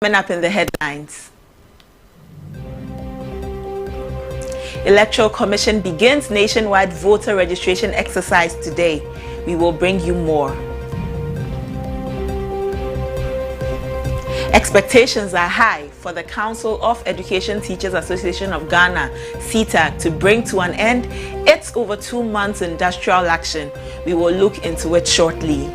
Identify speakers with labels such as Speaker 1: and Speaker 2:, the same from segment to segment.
Speaker 1: Coming up in the headlines. Electoral Commission begins nationwide voter registration exercise today. We will bring you more. Expectations are high for the Council of Education Teachers Association of Ghana, CETAG, to bring to an end its over 2 months industrial action. We will look into it shortly.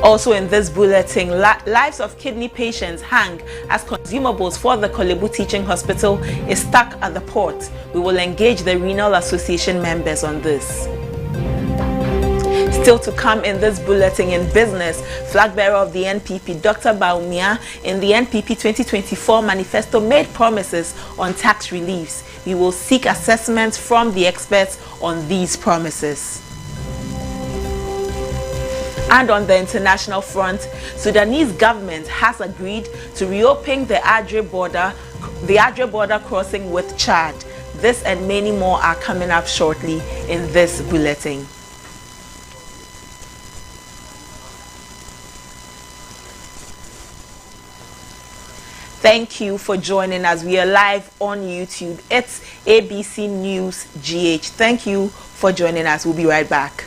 Speaker 1: Also in this bulletin, lives of kidney patients hang as consumables for the Kolebu Teaching Hospital is stuck at the port. We will engage the Renal Association members on this. Still to come in this bulletin in business, flag bearer of the NPP, Dr. Baumia, in the NPP 2024 manifesto made promises on tax reliefs. We will seek assessments from the experts on these promises. And on the international front, Sudanese government has agreed to reopen the Adre border crossing with Chad. This and many more are coming up shortly in this bulletin. Thank you for joining us. We are live on YouTube. It's ABC News GH. Thank you for joining us. We'll be right back.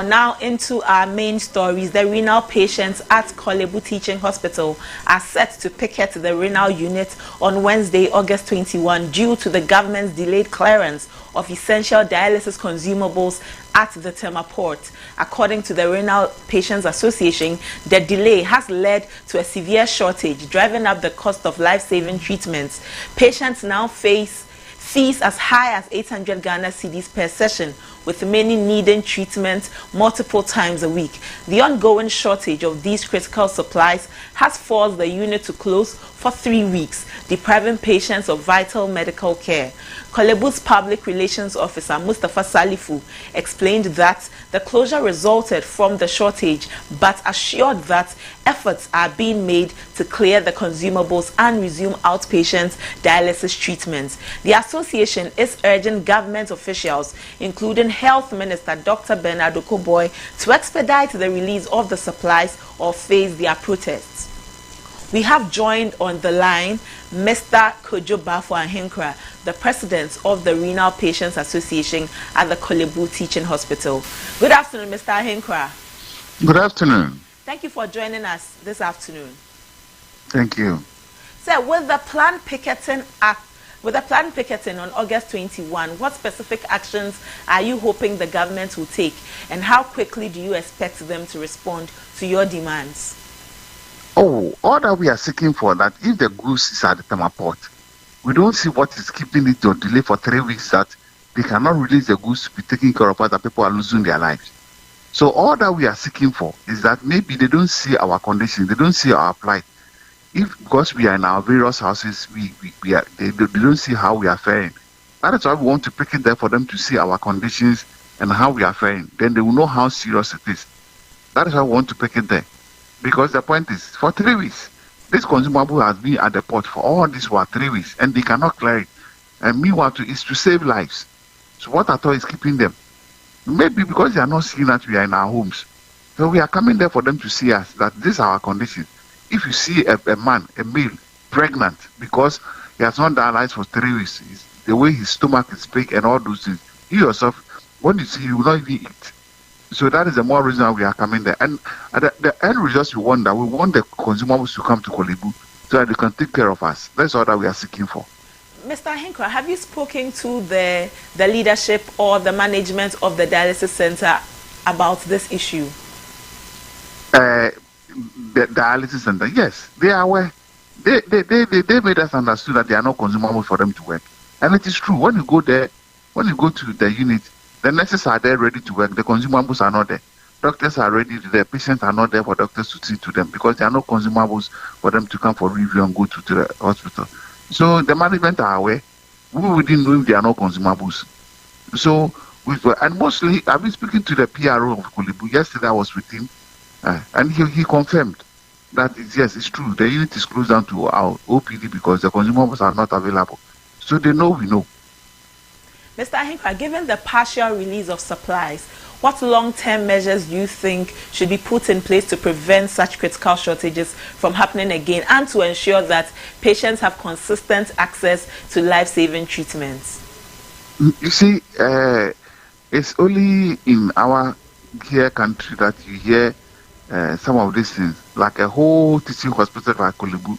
Speaker 1: Now into our main stories. The renal patients at Kolebu Teaching Hospital are set to picket the renal unit on Wednesday, August 21, due to the government's delayed clearance of essential dialysis consumables at the Tema port. According to the Renal Patients Association, the delay has led to a severe shortage, driving up the cost of life-saving treatments. Patients now face fees as high as 800 Ghana cedis per session, with many needing treatment multiple times a week. The ongoing shortage of these critical supplies has forced the unit to close for 3 weeks, depriving patients of vital medical care. Kolebu's Public Relations Officer, Mustafa Salifu, explained that the closure resulted from the shortage, but assured that efforts are being made to clear the consumables and resume outpatient dialysis treatments. The association is urging government officials, including Health Minister Dr. Bernard Okoboy, to expedite the release of the supplies or face their protests. We have joined on the line Mr. Kojo Bafo-Ahenkra, the president of the Renal Patients Association at the Kolebu Teaching Hospital. Good afternoon, Mr. Ahenkra.
Speaker 2: Good afternoon.
Speaker 1: Thank you for joining us this afternoon.
Speaker 2: Thank you.
Speaker 1: Sir, with the planned picketing on August 21, what specific actions are you hoping the government will take, and how quickly do you expect them to respond to your demands?
Speaker 2: Oh, all that we are seeking for, that if the goods is at the Tema port, we don't see what is keeping it to delay for 3 weeks, that they cannot release the goods to be taken care of, that people are losing their lives. So all that we are seeking for is that maybe they don't see our condition, they don't see our plight. If because we are in our various houses, they don't see how we are faring. That is why we want to pick it there for them to see our conditions and how we are faring. Then they will know how serious it is. That is why we want to pick it there. Because the point is, for 3 weeks, this consumable has been at the port for all these 3 weeks, and they cannot clear it. And meanwhile, is to save lives. So what I thought is keeping them? Maybe because they are not seeing that we are in our homes. So we are coming there for them to see us, that this is our condition. If you see a male, pregnant, because he has not dialyzed for 3 weeks, the way his stomach is big and all those things, you yourself, when you see, you will not even eat. So that is the more reason why we are coming there. And the end results we want the consumables to come to Kolebu so that they can take care of us. That's all that we are seeking for.
Speaker 1: Mr. Ahenkra, have you spoken to the leadership or the management of the dialysis center about this issue?
Speaker 2: the dialysis center. Yes, they are aware. They made us understand that they are not consumable for them to work. And it is true. When you go there, when you go to the unit, the nurses are there ready to work. The consumables are not there. Doctors are ready. The patients are not there for doctors to see to them because there are no consumables for them to come for review and go to the hospital. So the management are aware. We didn't know if they are not consumables. So, and mostly, I've been speaking to the PRO of Kolebu. Yesterday I was with him, and he confirmed that yes, it's true. The unit is closed down to our OPD because the consumables are not available. So they know we know.
Speaker 1: Mr. Ahinkra, given the partial release of supplies, what long-term measures do you think should be put in place to prevent such critical shortages from happening again and to ensure that patients have consistent access to life-saving treatments?
Speaker 2: You see, it's only in our here country that you hear some of these things, like a whole teaching hospital like Kolebu.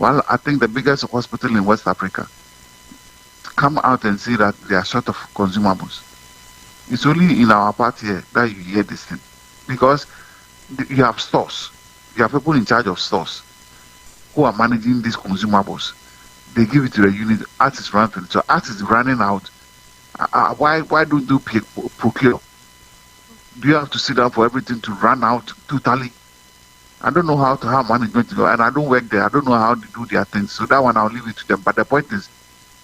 Speaker 2: Well, I think the biggest hospital in West Africa come out and say that they are short of consumables. It's only in our part here that you hear this thing. Because you have stores. You have people in charge of stores who are managing these consumables. They give it to the unit as it's running. So as it's running out, why don't you procure? Do you have to sit down for everything to run out totally? I don't know how management go, and I don't work there. I don't know how they do their things. So that one I'll leave it to them. But the point is,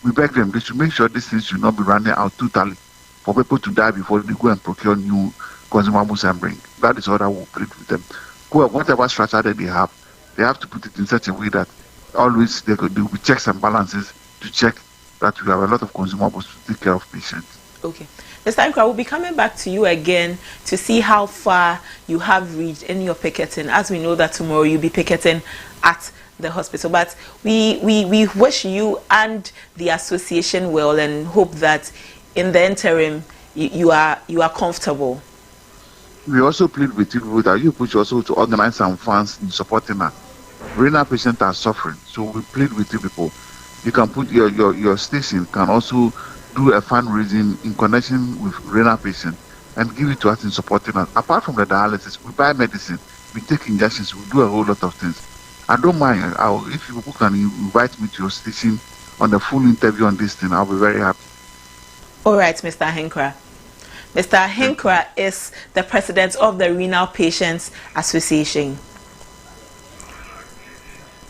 Speaker 2: we beg them, they should make sure these things should not be running out totally for people to die before they go and procure new consumables and bring. That is what I will plead with them. Whatever structure that they have to put it in such a way that always they could do with checks and balances to check that we have a lot of consumables to take care of patients.
Speaker 1: Okay. Mr. Ahinkra, we'll be coming back to you again to see how far you have reached in your picketing, as we know that tomorrow you'll be picketing at the hospital. But we wish you and the association well and hope that in the interim you are comfortable.
Speaker 2: We also plead with you that you push also to organize some funds in supporting us. Renal patients are suffering, so we plead with you people. You can put your station can also do a fundraising in connection with renal patients and give it to us in supporting us. Apart from the dialysis, we buy medicine, we take injections, we do a whole lot of things. I don't mind. If you can invite me to your station on the full interview on this thing, I'll be very happy.
Speaker 1: All right, Mr. Ahinkra. Mr. Ahinkra is the president of the Renal Patients Association.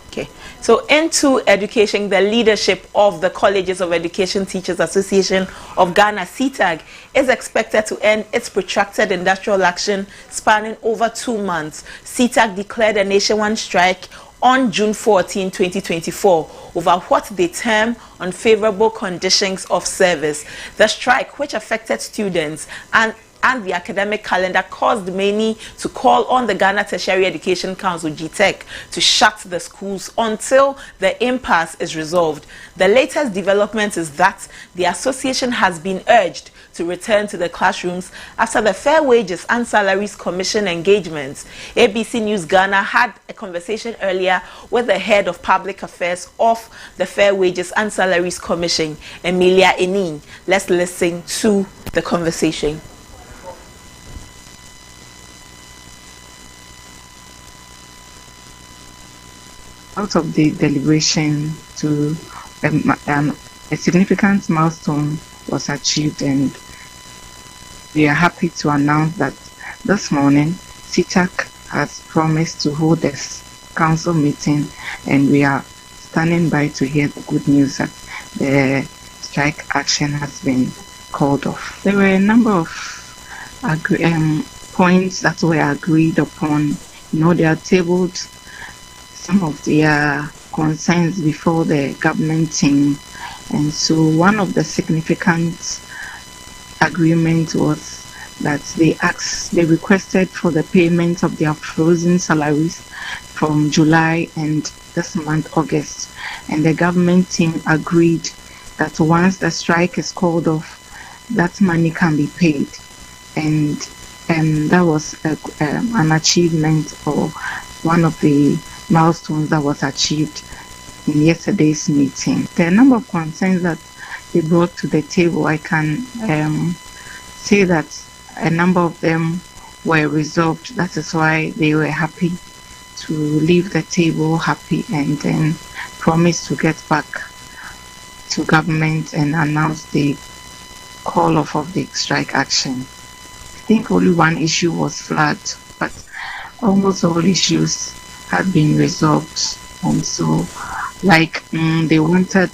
Speaker 1: Okay. So into education, the leadership of the Colleges of Education Teachers Association of Ghana, CTAG, is expected to end its protracted industrial action spanning over 2 months. CTAG declared a nationwide strike on June 14, 2024, over what they term unfavorable conditions of service. The strike, which affected students and the academic calendar, caused many to call on the Ghana Tertiary Education Council, GTEC, to shut the schools until the impasse is resolved. The latest development is that the association has been urged to return to the classrooms after the Fair Wages and Salaries Commission engagements. ABC News Ghana had a conversation earlier with the head of public affairs of the Fair Wages and Salaries Commission, Emilia Enin. Let's listen to the conversation.
Speaker 3: Out of the deliberation to a significant milestone was achieved, and we are happy to announce that this morning CTAC has promised to hold this council meeting, and we are standing by to hear the good news that the strike action has been called off. There were a number of points that were agreed upon. They are tabled some of their concerns before the government team, and so one of the significant agreements was that they requested for the payment of their frozen salaries from July and this month August, and the government team agreed that once the strike is called off, that money can be paid, and that was an achievement, or one of the milestones that was achieved in yesterday's meeting. There are a number of concerns that they brought to the table. I can say that a number of them were resolved. That is why they were happy to leave the table happy and then promise to get back to government and announce the call off of the strike action. I think only one issue was flagged, but almost all issues had been resolved. And so, like they wanted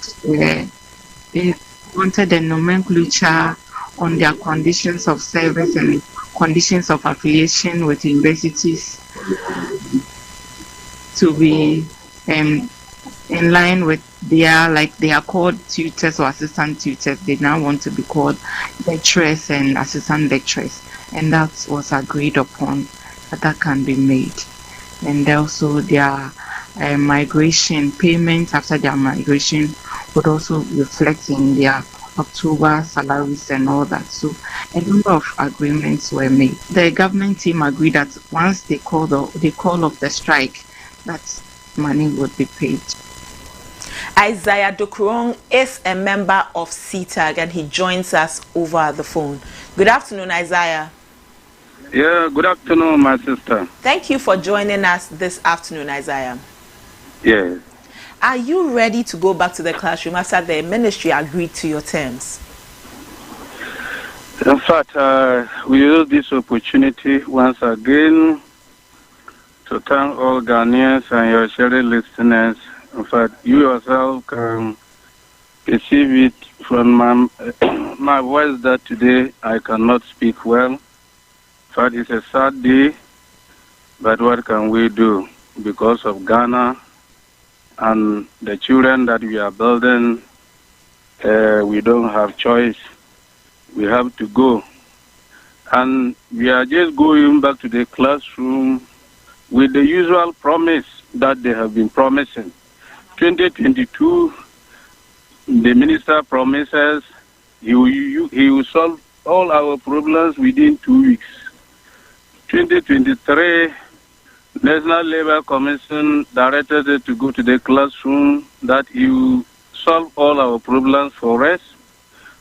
Speaker 3: the nomenclature on their conditions of service and conditions of affiliation with universities to be in line with they are called tutors or assistant tutors. They now want to be called lecturers and assistant lecturers, and that was agreed upon that can be made. And also their migration payments after their migration would also reflect in their October salaries and all that. So a number of agreements were made. The government team agreed that once they call off the strike, that money would be paid.
Speaker 1: Isaiah Dkong is a member of CTAG and he joins us over the phone. Good afternoon, Isaiah.
Speaker 4: Yeah, good afternoon, my sister.
Speaker 1: Thank you for joining us this afternoon, Isaiah.
Speaker 4: Yes.
Speaker 1: Are you ready to go back to the classroom after the ministry agreed to your terms?
Speaker 4: In fact, we use this opportunity once again to thank all Ghanaians and your sharing listeners. In fact, you yourself can perceive it from my voice that today I cannot speak well. In fact, it's a sad day, but what can we do? Because of Ghana and the children that we are building, we don't have choice. We have to go. And we are just going back to the classroom with the usual promise that they have been promising. 2022, the minister promises he will solve all our problems within 2 weeks. 2023, National Labour Commission directed it to go to the classroom that he will solve all our problems for us.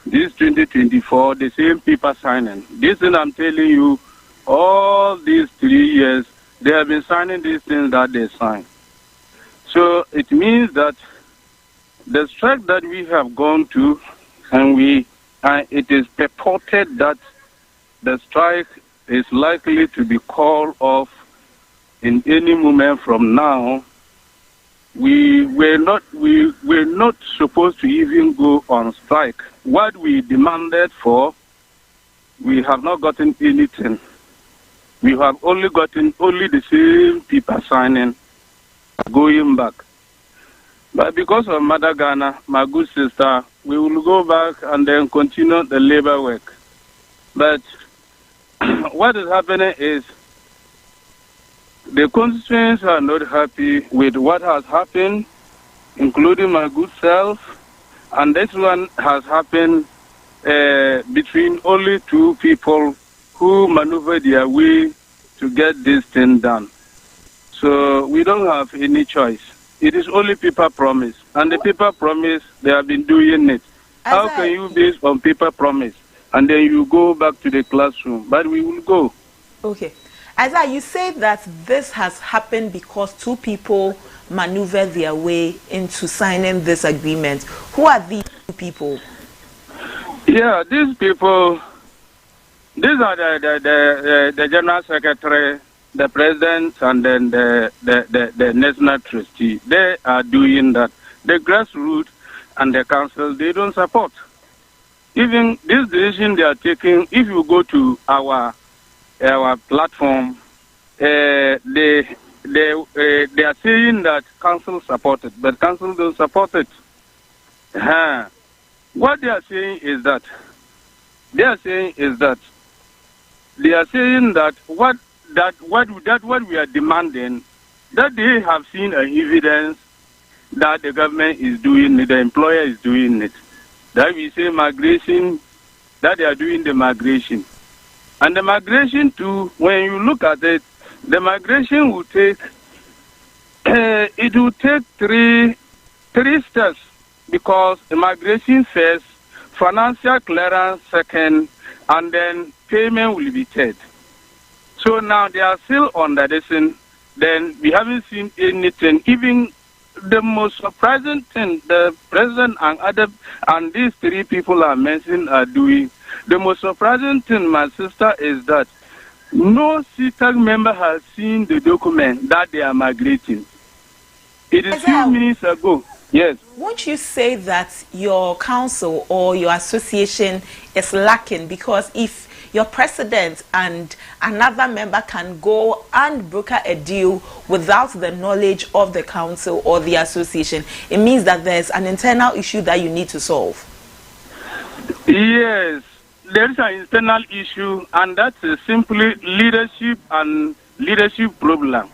Speaker 4: This 2024, the same people signing. This thing I'm telling you, all these 3 years, they have been signing these things that they sign. So it means that the strike that we have gone to, and it is purported that the strike is likely to be called off in any moment from now. We were not supposed to even go on strike. What we demanded for, we have not gotten anything. We have only gotten the same people signing, going back. But because of Mother Ghana, my good sister, we will go back and then continue the labor work. But what is happening is the constituents are not happy with what has happened, including my good self, and this one has happened between only two people who maneuver their way to get this thing done. So we don't have any choice. It is only people promise, and the people promise, they have been doing it. How can you base on people promise and then you go back to the classroom? But we will go.
Speaker 1: Okay. Isaiah, you say that this has happened because two people maneuvered their way into signing this agreement. Who are these two people?
Speaker 4: Yeah, these people, these are the General Secretary, the President, and then the National Trustee. They are doing that. The grassroots and the council, they don't support. Even this decision they are taking, if you go to our platform, they are saying that council support it, but council don't support it. What they are saying is that what we are demanding, that they have seen an evidence that the government is doing it, the employer is doing it. That we say migration, that they are doing the migration. And the migration too, when you look at it, the migration will take, it will take three steps, because the migration first, financial clearance second, and then payment will be third. So now they are still on the then we haven't seen anything. Even the most surprising thing the president and these three people I mentioned are doing, the most surprising thing, my sister, is that no CTAG member has seen the document that they are migrating. It is few minutes ago. Yes.
Speaker 1: Won't you say that your council or your association is lacking? Because if your president and another member can go and broker a deal without the knowledge of the council or the association, it means that there's an internal issue that you need to solve.
Speaker 4: Yes, there is an internal issue, and that's simply leadership and leadership problem.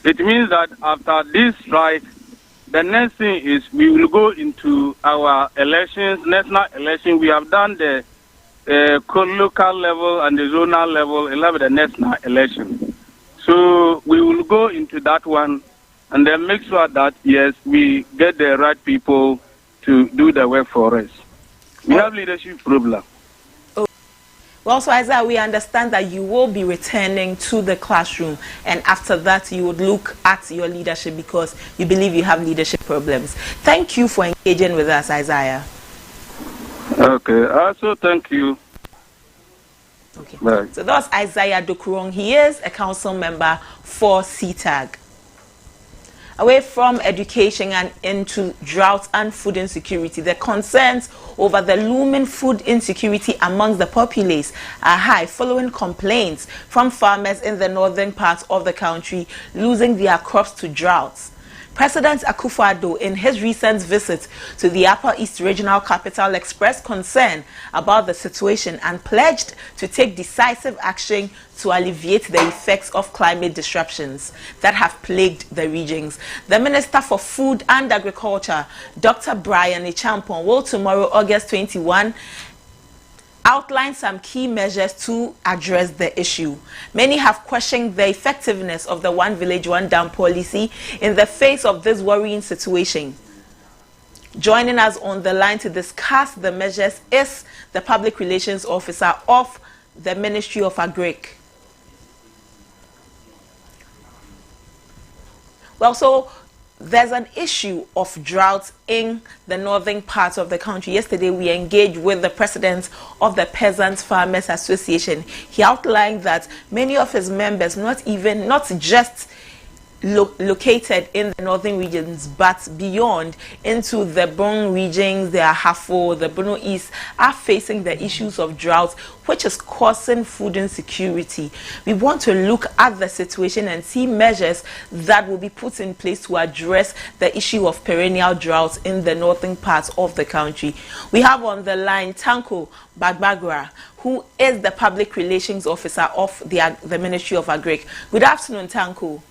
Speaker 4: It means that after this strike, the next thing is we will go into our elections, national election. We have done the local level and the zonal level, the national election. So we will go into that one and then make sure that, yes, we get the right people to do the work for us. We have leadership problem.
Speaker 1: Well, so Isaiah, we understand that you will be returning to the classroom, and after that you would look at your leadership because you believe you have leadership problems. Thank you for engaging with us, Isaiah.
Speaker 4: Okay, also thank you.
Speaker 1: Okay.
Speaker 4: Bye.
Speaker 1: So that's Isaiah Dkong. He is a council member for CTAG. Away from education and into drought and food insecurity, the concerns over the looming food insecurity amongst the populace are high following complaints from farmers in the northern part of the country losing their crops to droughts. President Akufo-Addo, in his recent visit to the Upper East Regional Capital, expressed concern about the situation and pledged to take decisive action to alleviate the effects of climate disruptions that have plagued the regions. The Minister for Food and Agriculture, Dr. Brian Ichampon, will tomorrow, August 21, outline some key measures to address the issue. Many have questioned the effectiveness of the One Village, One Dam policy in the face of this worrying situation. Joining us on the line to discuss the measures is the Public Relations Officer of the Ministry of Agric. Well, so there's an issue of drought in the northern part of the country. Yesterday, we engaged with the president of the Peasant Farmers Association. He outlined that many of his members, not just located in the northern regions, but beyond into the Bong regions, the Ahafo, the Bono East, are facing the issues of drought, which is causing food insecurity. We want to look at the situation and see measures that will be put in place to address the issue of perennial drought in the northern parts of the country. We have on the line Tanko Bagbagra, who is the Public Relations Officer of the Ministry of Agric. Good afternoon, Tanko.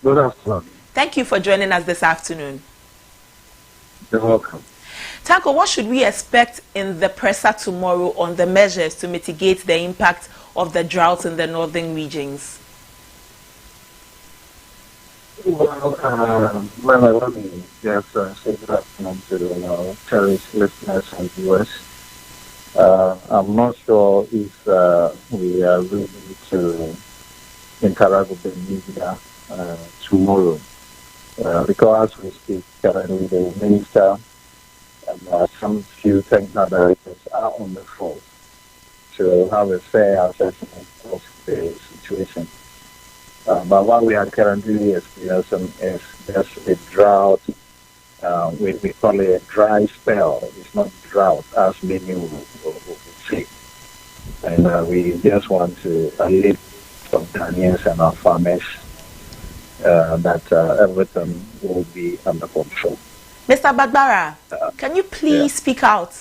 Speaker 5: Good afternoon.
Speaker 1: Thank you for joining us this afternoon.
Speaker 5: You're welcome.
Speaker 1: Tanko, what should we expect in the presser tomorrow on the measures to mitigate the impact of the drought in the northern regions?
Speaker 5: Well, let me just say good afternoon to the cherished listeners and viewers. I'm not sure if we are ready to interact with the media tomorrow, because as we speak currently, the minister and some few technical directors are on the phone to have a fair assessment of the situation. But what we are currently experiencing is just a drought. We call it a dry spell. It's not drought, as many will say. And we just want to alleviate from Ghanaians and our farmers that everything will be under control.
Speaker 1: Mr. Bagbara, can you please speak out?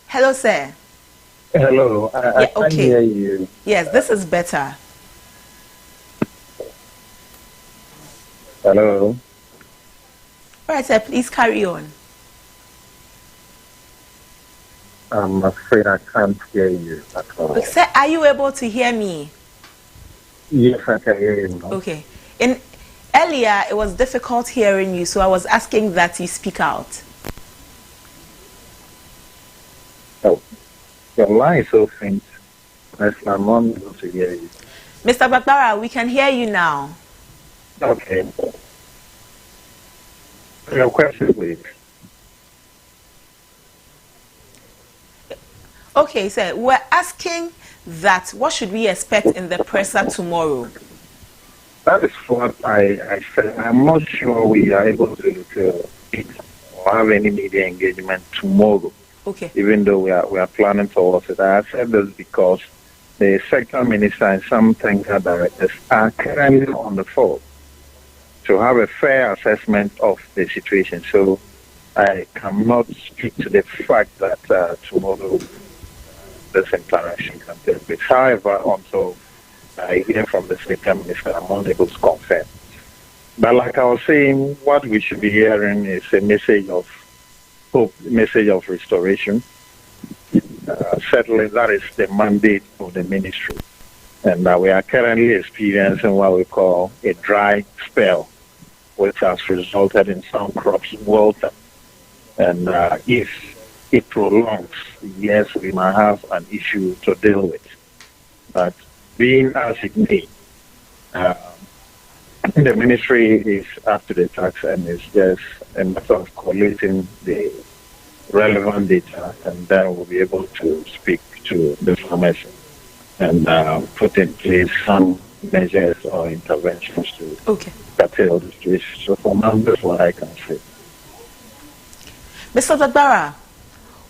Speaker 1: Hello, sir.
Speaker 5: Hello, I can hear you.
Speaker 1: Yes, this is better.
Speaker 5: Hello.
Speaker 1: All right, sir, please carry on.
Speaker 5: I'm afraid I can't hear you at all.
Speaker 1: Sir, are you able to hear me?
Speaker 5: Yes, I can hear you.
Speaker 1: Okay. Earlier, it was difficult hearing you, so I was asking that you speak out.
Speaker 5: Oh, your line is so faint. I'm not able to hear you.
Speaker 1: Mr. Bagbara, we can hear you now.
Speaker 5: Okay. Your question, please.
Speaker 1: Okay, sir. We're asking that what should we expect in the presser tomorrow?
Speaker 5: That is what I said. I'm not sure we are able to meet or have any media engagement tomorrow.
Speaker 1: Okay.
Speaker 5: Even though we are planning towards it. I said this because the sector minister and some technical directors are currently on the phone to have a fair assessment of the situation. So I cannot speak to the fact that tomorrow this interaction can take place. However, until I hear from the sector minister, I'm unable to confirm. But like I was saying, what we should be hearing is a message of hope, message of restoration. Certainly, that is the mandate of the ministry. And we are currently experiencing what we call a dry spell, which has resulted in some crops wilting. And if it prolongs, yes, we might have an issue to deal with. But being as it may, the ministry is up to the task and it's just a matter of collating the relevant data, and then we'll be able to speak to the farmers and put in place some measures or interventions to curtail the situation. So for now, that's what I can say.
Speaker 1: Mr. Bagbara,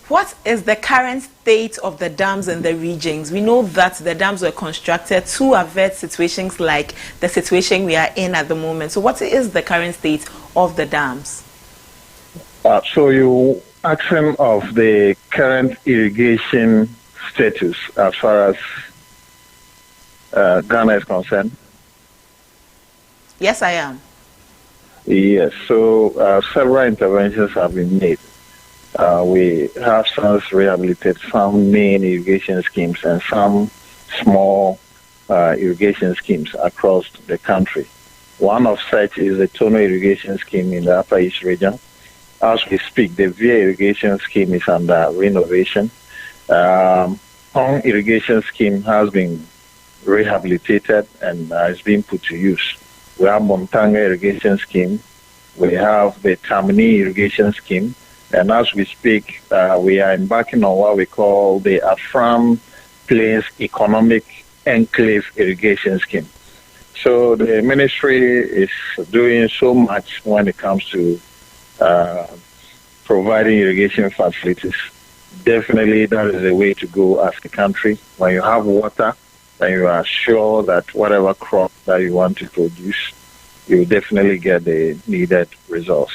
Speaker 1: what is the current state of the dams in the regions? We know that the dams were constructed to avert situations like the situation we are in at the moment. So what is the current state of the dams?
Speaker 5: So you asking of the current irrigation status as far as Ghana is concerned?
Speaker 1: Yes, I am.
Speaker 5: Yes, so several interventions have been made. We have since rehabilitated some main irrigation schemes and some small irrigation schemes across the country. One of such is the Tono irrigation scheme in the Upper East region. As we speak, the VIA irrigation scheme is under renovation. Hong irrigation scheme has been rehabilitated and is being put to use. We have Montanga irrigation scheme. We have the Tammany irrigation scheme. And as we speak, we are embarking on what we call the Afram Plains Economic Enclave irrigation scheme. So the ministry is doing so much when it comes to providing irrigation facilities. Definitely that is the way to go as a country. When you have water, then you are sure that whatever crop that you want to produce, you definitely get the needed results.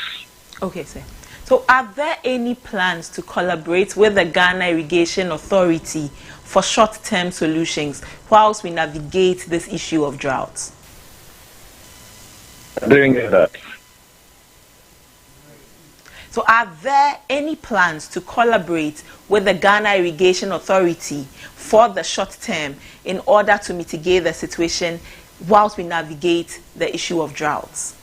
Speaker 1: Okay, sir. So are there any plans to collaborate with the Ghana Irrigation Authority for short-term solutions whilst we navigate this issue of droughts?
Speaker 5: I didn't get that.
Speaker 1: So are there any plans to collaborate with the Ghana Irrigation Authority for the short term in order to mitigate the situation whilst we navigate the issue of droughts?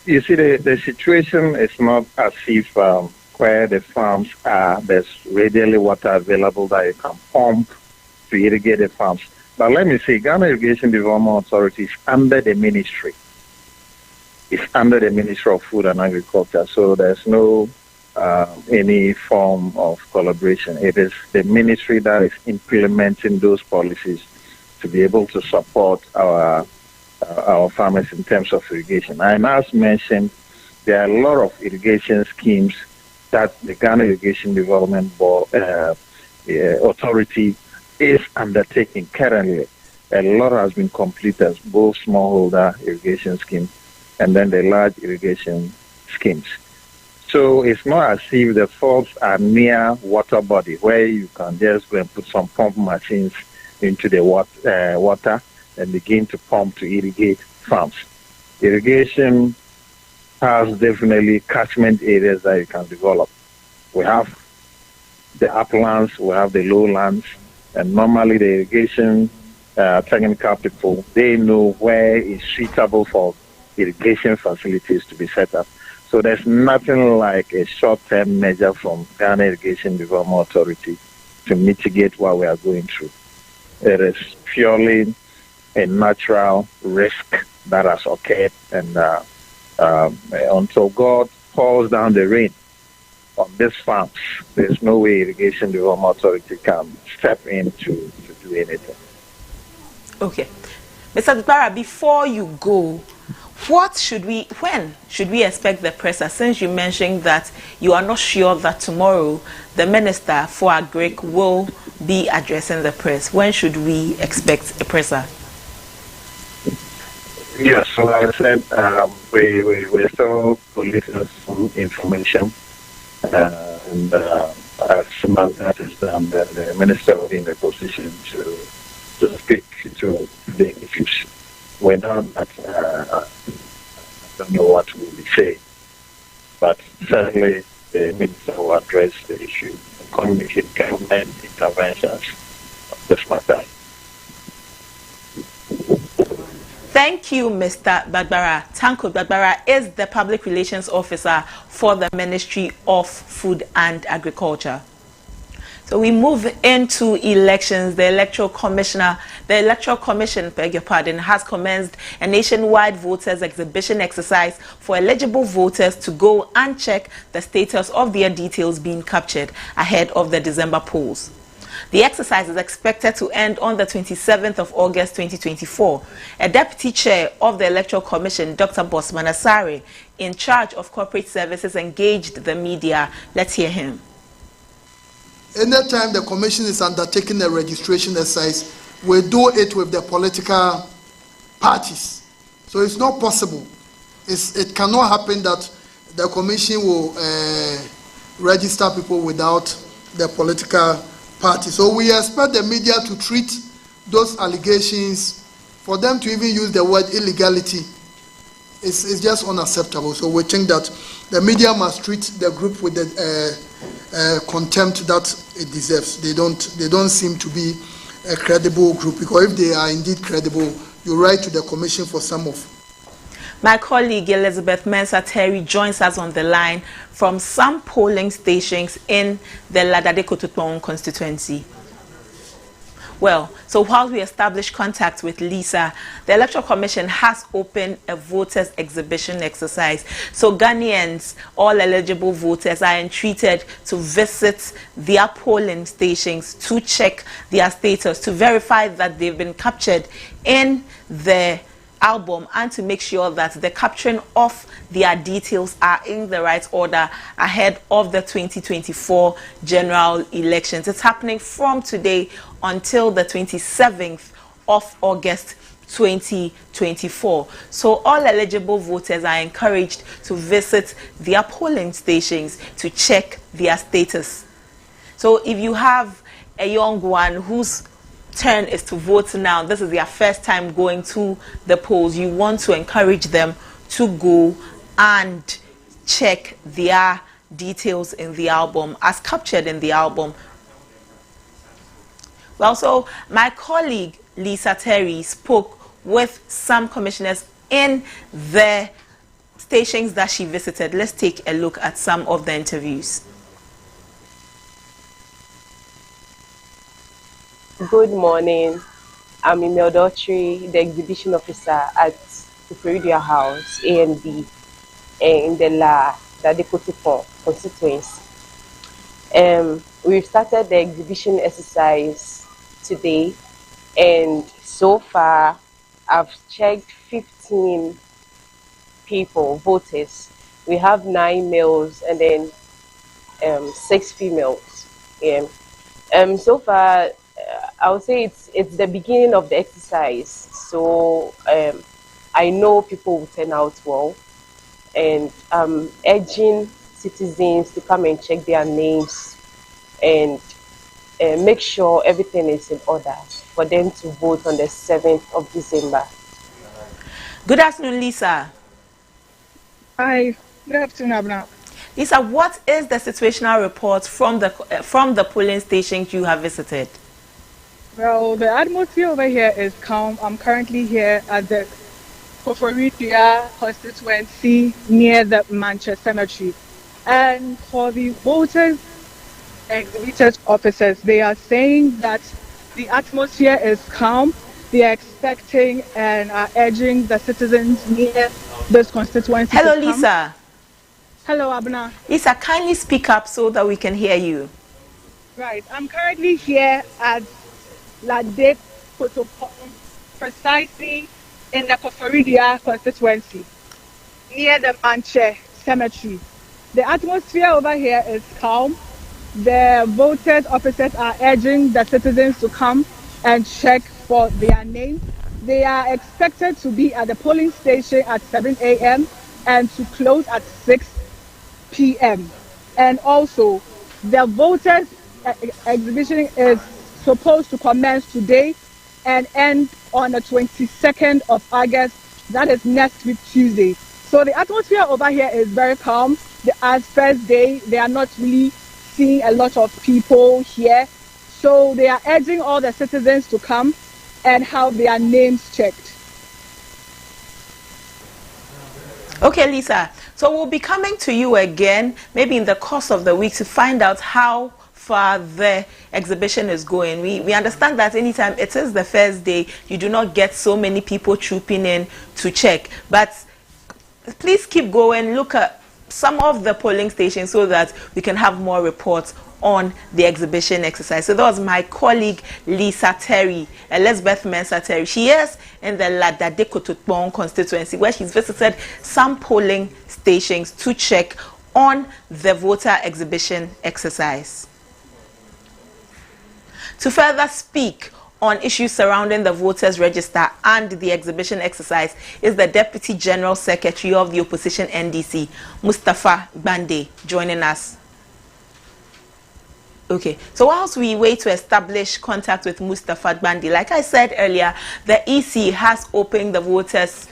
Speaker 5: You see, the situation is not as if where the farms are, there's readily water available that you can pump to irrigate the farms. But let me say, Ghana Irrigation Development Authority is under the ministry. It's under the Ministry of Food and Agriculture, so there's no any form of collaboration. It is the ministry that is implementing those policies to be able to support our farmers in terms of irrigation. And as mentioned, there are a lot of irrigation schemes that the Ghana Irrigation Development Board, Authority is undertaking currently. A lot has been completed, both smallholder irrigation schemes and then the large irrigation schemes. So it's not as if the faults are near water body where you can just go and put some pump machines into the water and begin to pump to irrigate farms. Irrigation has definitely catchment areas that you can develop. We have the uplands, we have the lowlands, and normally the irrigation technical people, they know where is suitable for irrigation facilities to be set up. So there's nothing like a short-term measure from Ghana Irrigation Development Authority to mitigate what we are going through. It is purely a natural risk that has occurred, and until God pours down the rain on these farms, there's no way Irrigation Development Authority can step in to do anything.
Speaker 1: Okay. Mr. Dkong, before you go, when should we expect the presser? Since you mentioned that you are not sure that tomorrow the Minister for Agric will be addressing the press, when should we expect a presser?
Speaker 5: Yes, so like I said, we're still collecting some information, and as soon as that is done, the Minister will be in a position to speak to the issues. Without that, I don't know what we will say, but certainly the Minister will address the issue and communicate government interventions of this matter.
Speaker 1: Thank you, Mr. Bagbara. Tanko Bagbara is the Public Relations Officer for the Ministry of Food and Agriculture. So we move into elections. The Electoral Commission, beg your pardon, has commenced a nationwide voters exhibition exercise for eligible voters to go and check the status of their details being captured ahead of the December polls. The exercise is expected to end on the 27th of August 2024. A deputy chair of the Electoral Commission, Dr. Bosman Asare, in charge of corporate services, engaged the media. Let's hear him.
Speaker 6: Anytime the commission is undertaking a registration exercise, we do it with the political parties. So it's not possible. It cannot happen that the commission will register people without the political party. So we expect the media to treat those allegations, for them to even use the word illegality. It's just unacceptable. So we think that the media must treat the group with the contempt that it deserves. They don't seem to be a credible group, because if they are indeed credible, you write to the commission for some of.
Speaker 1: My colleague Elizabeth Mensah Terry joins us on the line from some polling stations in the Ladade-Kototong constituency. Well, so while we establish contact with Lisa, the Electoral Commission has opened a voters exhibition exercise. So Ghanaians, all eligible voters, are entreated to visit their polling stations to check their status, to verify that they've been captured in the album, and to make sure that the capturing of their details are in the right order ahead of the 2024 general elections. It's happening from today until the 27th of August 2024. So all eligible voters are encouraged to visit their polling stations to check their status. So if you have a young one whose turn is to vote now, this is their first time going to the polls, you want to encourage them to go and check their details in the album as captured in the album. Well, so my colleague Lisa Terry spoke with some commissioners in the stations that she visited. Let's take a look at some of the interviews.
Speaker 7: Good morning. I'm Emil Daughtry, the exhibition officer at the Florida House, AMD, in the Ladade-Kototong constituency. We've started the exhibition exercise today, and so far I've checked 15 people, voters. We have 9 males and then 6 females. So far, I would say it's the beginning of the exercise, so I know people will turn out well, and I'm urging citizens to come and check their names and make sure everything is in order for them to vote on the 7th of December.
Speaker 1: Good afternoon, Lisa.
Speaker 8: Hi, good afternoon, Abna.
Speaker 1: Lisa, what is the situational report from the polling stations you have visited?
Speaker 8: Well, the atmosphere over here is calm. I'm currently here at the Koforidua constituency near the Manchester Cemetery. And for the voters exhibited officers. They are saying that the atmosphere is calm. They are expecting and are urging the citizens near this constituency
Speaker 1: Hello,
Speaker 8: to come.
Speaker 1: Lisa.
Speaker 8: Hello, Abna.
Speaker 1: Lisa, kindly speak up so that we can hear you.
Speaker 8: Right. I'm currently here at Lade Kotopong, precisely in the Koforidia constituency, near the Manche Cemetery. The atmosphere over here is calm. The voted officers are urging the citizens to come and check for their name. They are expected to be at the polling station at 7 a.m. and to close at 6 p.m. And also, the voters exhibition is supposed to commence today and end on the 22nd of August. That is next week, Tuesday. So the atmosphere over here is very calm. As first day, they are not really seeing a lot of people here. So they are urging all the citizens to come and have their names checked.
Speaker 1: Okay, Lisa. So we'll be coming to you again, maybe in the course of the week, to find out how far the exhibition is going. We understand that anytime it is the first day, you do not get so many people trooping in to check. But please keep going. Look at some of the polling stations so that we can have more reports on the exhibition exercise. So that was my colleague Lisa Terry, Elizabeth Mensah Terry. She is in the Ladade Kotopong constituency, where she's visited some polling stations to check on the voter exhibition exercise. To further speak on issues surrounding the voters register and the exhibition exercise is the Deputy General Secretary of the opposition NDC, Mustafa Bande, joining us. Okay, so whilst we wait to establish contact with Mustafa Bande, like I said earlier, the EC has opened the voters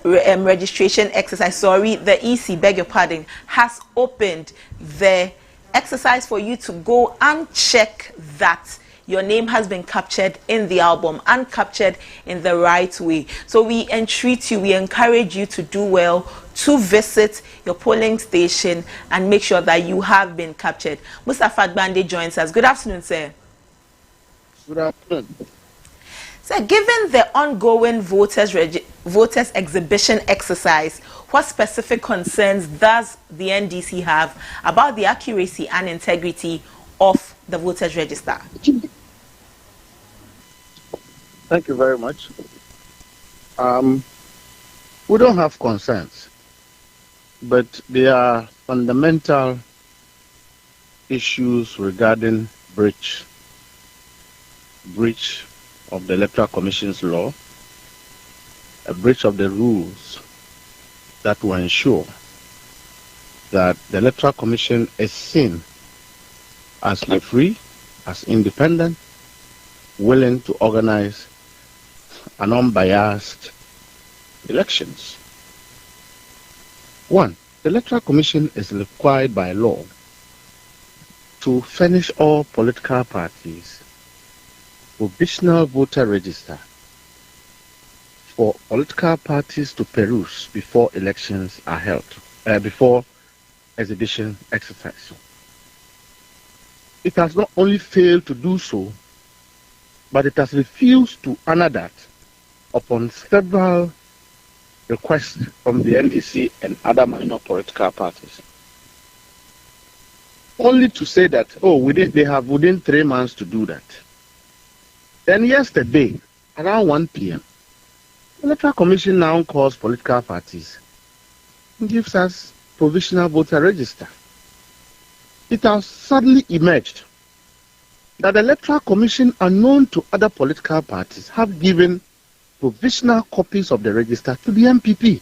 Speaker 1: registration exercise. The EC, beg your pardon, has opened the exercise for you to go and check that your name has been captured in the album and captured in the right way. So we entreat you, we encourage you to do well, to visit your polling station and make sure that you have been captured. Mustafa Bande joins us. Good afternoon, sir.
Speaker 9: Good afternoon.
Speaker 1: Sir, given the ongoing voters exhibition exercise, what specific concerns does the NDC have about the accuracy and integrity of the voters register?
Speaker 9: Thank you very much. We don't have concerns, but there are fundamental issues regarding breach of the Electoral Commission's law, a breach of the rules that will ensure that the Electoral Commission is seen as free, as independent, willing to organize an unbiased elections. One, the Electoral Commission is required by law to furnish all political parties provisional voter register for political parties to peruse before elections are held, before exhibition exercise. It has not only failed to do so, but it has refused to honor that upon several requests from the NDC and other minor political parties. Only to say that, they have within 3 months to do that. Then yesterday, around 1 p.m., the Electoral Commission now calls political parties and gives us provisional voter register. It has suddenly emerged that the Electoral Commission, unknown to other political parties, have given provisional copies of the register to the MPP,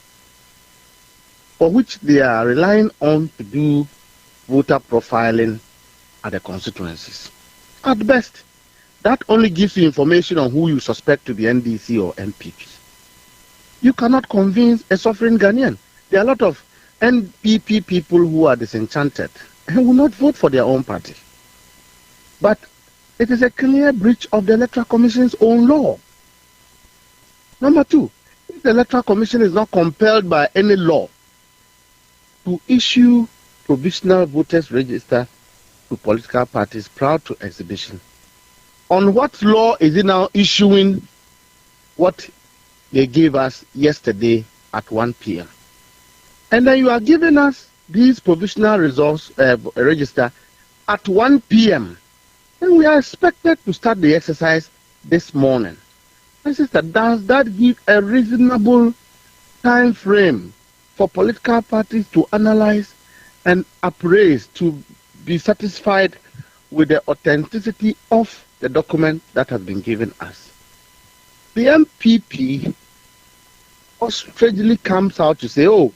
Speaker 9: for which they are relying on to do voter profiling at the constituencies. At best, that only gives you information on who you suspect to be NDC or MPP. You cannot convince a suffering Ghanaian. There are a lot of NPP people who are disenchanted and will not vote for their own party. But it is a clear breach of the Electoral Commission's own law. Number two, if the Electoral Commission is not compelled by any law to issue provisional voters register to political parties prior to exhibition. On what law is it now issuing what they gave us yesterday at 1 p.m.? And then you are giving us these provisional results register at 1 p.m. And we are expected to start the exercise this morning. My sister, does that give a reasonable time frame for political parties to analyze and appraise, to be satisfied with the authenticity of the document that has been given us? The MPP strangely comes out to say, oh,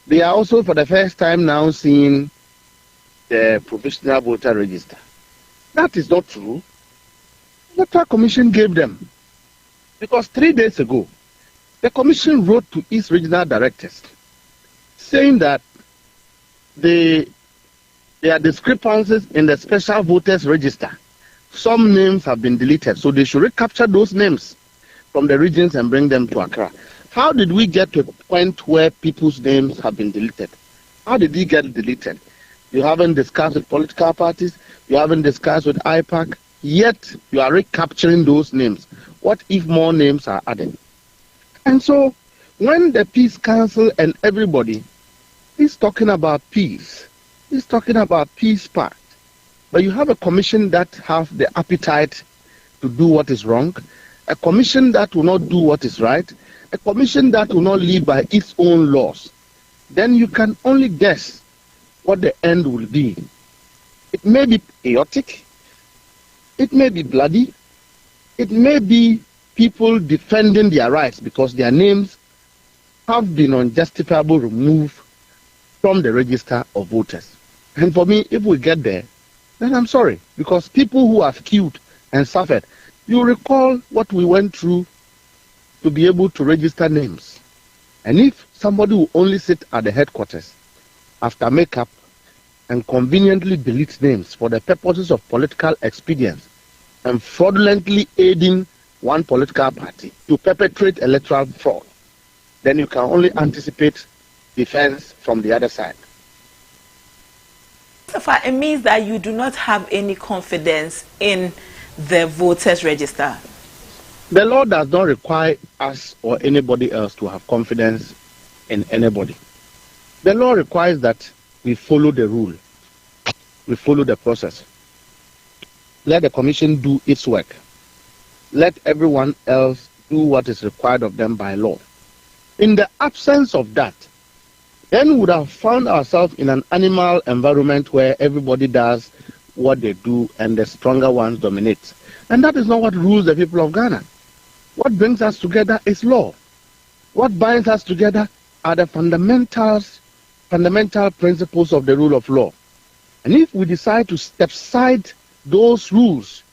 Speaker 9: they are also for the first time now seeing the provisional voter register. That is not true. The Electoral Commission gave them. Because 3 days ago, the Commission wrote to its regional directors saying that there are discrepancies in the special voters register. Some names have been deleted, so they should recapture those names from the regions and bring them to Accra. How did we get to a point where people's names have been deleted? How did they get deleted? You haven't discussed with political parties, you haven't discussed with IPAC, yet you are recapturing those names. What if more names are added? And so, when the Peace Council and everybody is talking about peace, is talking about peace pact, but you have a commission that have the appetite to do what is wrong, a commission that will not do what is right, a commission that will not live by its own laws, then you can only guess what the end will be. It may be chaotic, it may be bloody, it may be people defending their rights because their names have been unjustifiably removed from the register of voters. And for me, if we get there, then I'm sorry, because people who have killed and suffered, you recall what we went through to be able to register names. And if somebody will only sit at the headquarters after makeup and conveniently delete names for the purposes of political expedience and fraudulently aiding one political party to perpetrate electoral fraud, then you can only anticipate defense from the other side.
Speaker 1: So far, it means that you do not have any confidence in the voters register.
Speaker 9: The law does not require us or anybody else to have confidence in anybody. The law requires that we follow the rule. We follow the process. Let the commission do its work. Let everyone else do what is required of them by law. In the absence of that, then we would have found ourselves in an animal environment where everybody does what they do and the stronger ones dominate. And that is not what rules the people of Ghana. What brings us together is law. What binds us together are the fundamental principles of the rule of law. And if we decide to step aside those rules,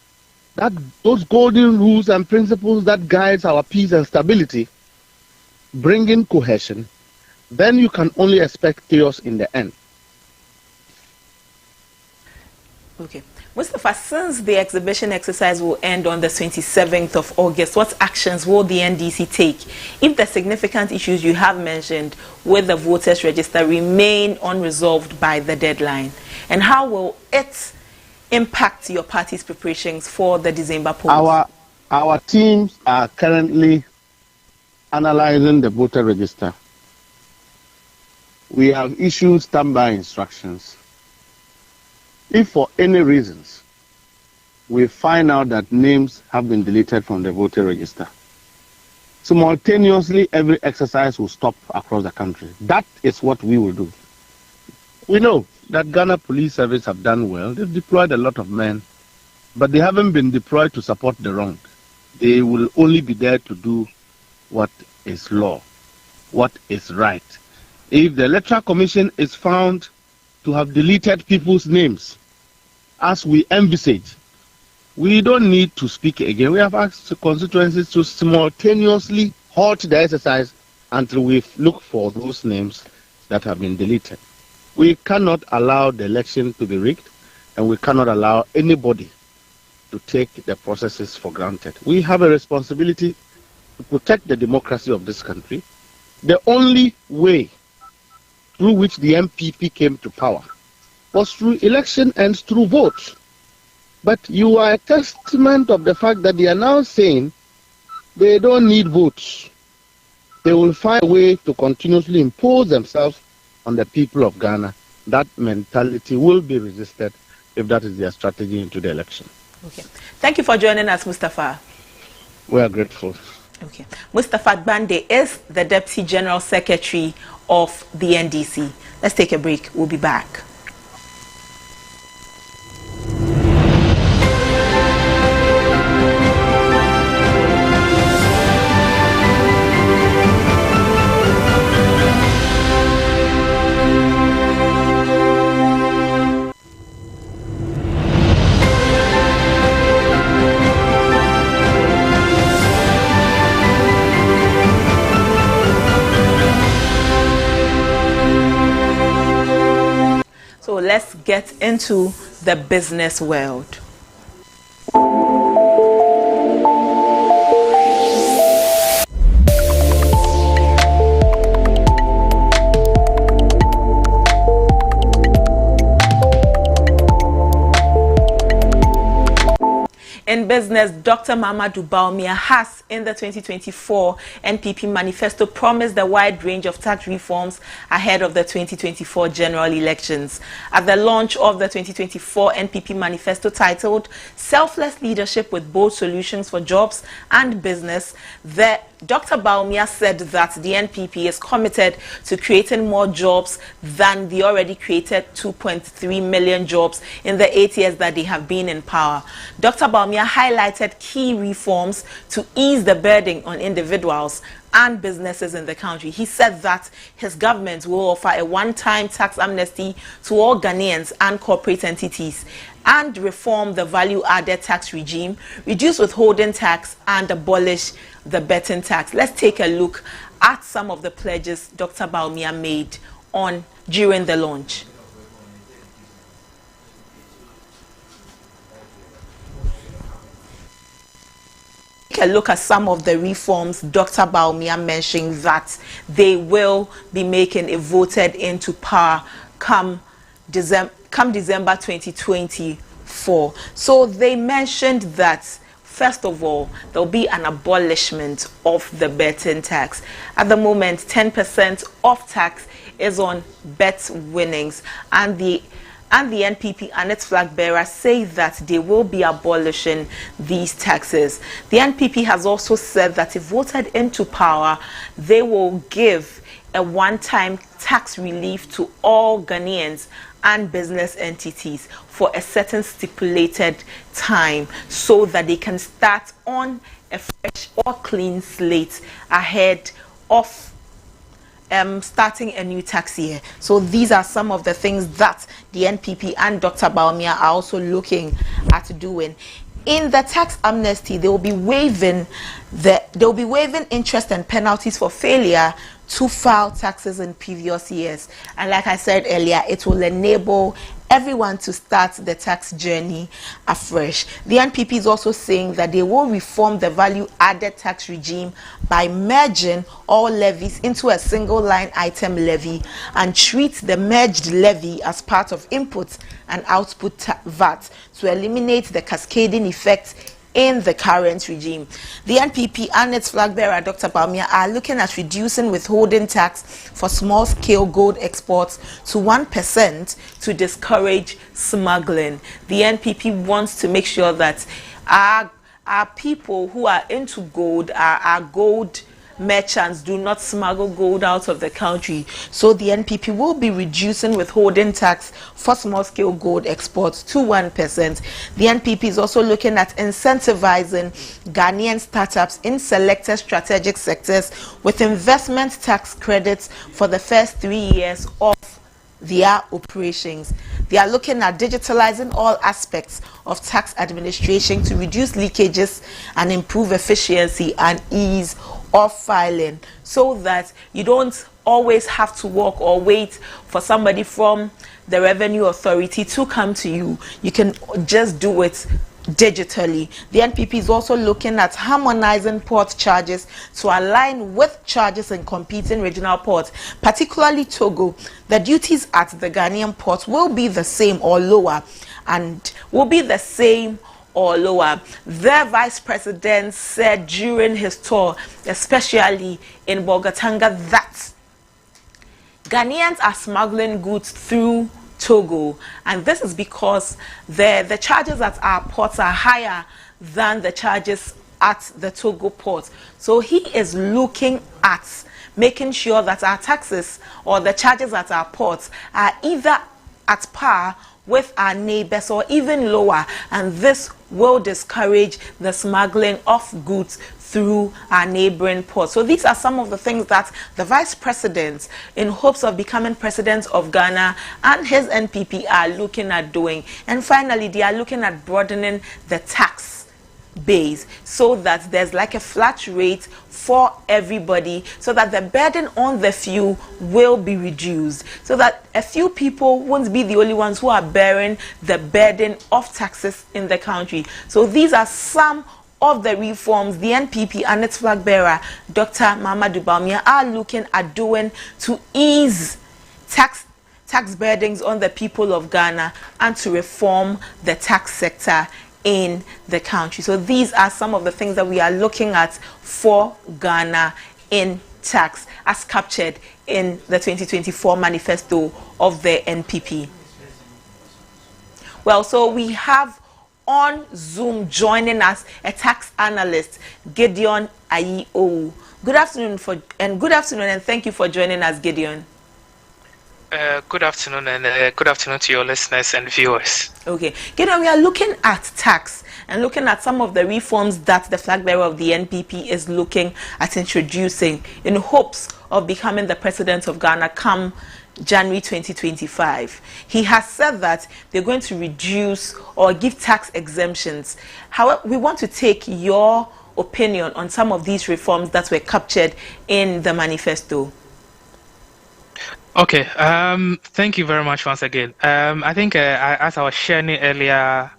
Speaker 9: those golden rules and principles that guides our peace and stability, bringing cohesion, then you can only expect chaos in the end.
Speaker 1: Okay. Mustafa, since the exhibition exercise will end on the 27th of August, what actions will the NDC take if the significant issues you have mentioned with the voters register remain unresolved by the deadline? And how will it impact your party's preparations for the December polls?
Speaker 9: Our teams are currently analyzing the voter register. We have issued standby instructions. If for any reasons we find out that names have been deleted from the voter register, simultaneously every exercise will stop across the country. That is what we will do. We know that Ghana Police Service have done well. They've deployed a lot of men, but they haven't been deployed to support the wrong. They will only be there to do what is law, what is right. If the Electoral Commission is found to have deleted people's names, as we envisage, we don't need to speak again. We have asked the constituencies to simultaneously halt the exercise until we look for those names that have been deleted. We cannot allow the election to be rigged, and we cannot allow anybody to take the processes for granted. We have a responsibility to protect the democracy of this country. The only way through which the MPP came to power was through election and through votes. But you are a testament of the fact that they are now saying they don't need votes. They will find a way to continuously impose themselves on the people of Ghana. That mentality will be resisted if that is their strategy into the election.
Speaker 1: Okay. Thank you for joining us, Mustafa.
Speaker 9: We are grateful.
Speaker 1: Okay. Mustafa Bande is the Deputy General Secretary of the NDC. Let's take a break. We'll be back. So let's get into the business world. In business, Dr. Mamadou Bawumia has, in the 2024 NPP manifesto, promised a wide range of tax reforms ahead of the 2024 general elections. At the launch of the 2024 NPP manifesto titled Selfless Leadership with Bold Solutions for Jobs and Business, Dr. Bawumia said that the NPP is committed to creating more jobs than the already created 2.3 million jobs in the 8 years that they have been in power. Dr. Bawumia highlighted key reforms to ease the burden on individuals and businesses in the country. He said that his government will offer a one-time tax amnesty to all Ghanaians and corporate entities and reform the value-added tax regime, reduce withholding tax, and abolish the betting tax. Let's take a look at some of the pledges Dr. Bawumia made during the launch. Take a look at some of the reforms Dr. Bawumia mentioned that they will be making if voted into power come December 2024. So they mentioned that, first of all, there will be an abolishment of the betting tax. At the moment, 10% of tax is on bet winnings, and the NPP and its flag bearer say that they will be abolishing these taxes. The NPP has also said that if voted into power, they will give a one-time tax relief to all Ghanaians and business entities for a certain stipulated time so that they can start on a fresh or clean slate ahead of starting a new tax year. So these are some of the things that the NPP and Dr. Bawumia are also looking at doing. In the tax amnesty, they will be waiving interest and penalties for failure to file taxes in previous years. And like I said earlier, it will enable everyone to start the tax journey afresh. The NPP is also saying that they will reform the value-added tax regime by merging all levies into a single line item levy and treat the merged levy as part of input and output VAT to eliminate the cascading effect in the current regime. The NPP and its flag bearer, Dr. Bawumia, are looking at reducing withholding tax for small-scale gold exports to 1% to discourage smuggling. The NPP wants to make sure that our people who are into gold, our gold merchants, do not smuggle gold out of the country. So the NPP will be reducing withholding tax for small-scale gold exports to 1%. The NPP is also looking at incentivizing Ghanaian startups in selected strategic sectors with investment tax credits for the first 3 years of their operations. They are looking at digitalizing all aspects of tax administration to reduce leakages and improve efficiency and ease of filing, so that you don't always have to walk or wait for somebody from the Revenue Authority to come to you. You can just do it digitally. The NPP is also looking at harmonizing port charges to align with charges in competing regional ports, particularly Togo. The duties at the Ghanaian port will be the same or lower, and will be the same or lower. The vice president said during his tour, especially in Bolgatanga, that Ghanaians are smuggling goods through Togo, and this is because the charges at our ports are higher than the charges at the Togo port. So he is looking at making sure that our taxes or the charges at our ports are either at par with our neighbors or even lower, and this will discourage the smuggling of goods through our neighboring ports. So these are some of the things that the vice president, in hopes of becoming president of Ghana, and his NPP are looking at doing. And finally, they are looking at broadening the tax base so that there's like a flat rate for everybody, so that the burden on the few will be reduced, so that a few people won't be the only ones who are bearing the burden of taxes in the country. So these are some of the reforms the NPP and its flag bearer, Dr. Mamadou Bawumia, are looking at doing to ease tax burdens on the people of Ghana and to reform the tax sector in the country. So these are some of the things that we are looking at for Ghana in tax, as captured in the 2024 manifesto of the NPP. Well, so we have on Zoom joining us a tax analyst, Gideon Ayi-Owu. Good afternoon and thank you for joining us, Gideon.
Speaker 10: Good afternoon and good afternoon to your listeners and viewers.
Speaker 1: Okay, Gideon, we are looking at tax and looking at some of the reforms that the flag bearer of the NPP is looking at introducing in hopes of becoming the president of Ghana come January 2025. He has said that they're going to reduce or give tax exemptions. However, we want to take your opinion on some of these reforms that were captured in the manifesto.
Speaker 10: Okay, thank you very much once again. I think as I was sharing earlier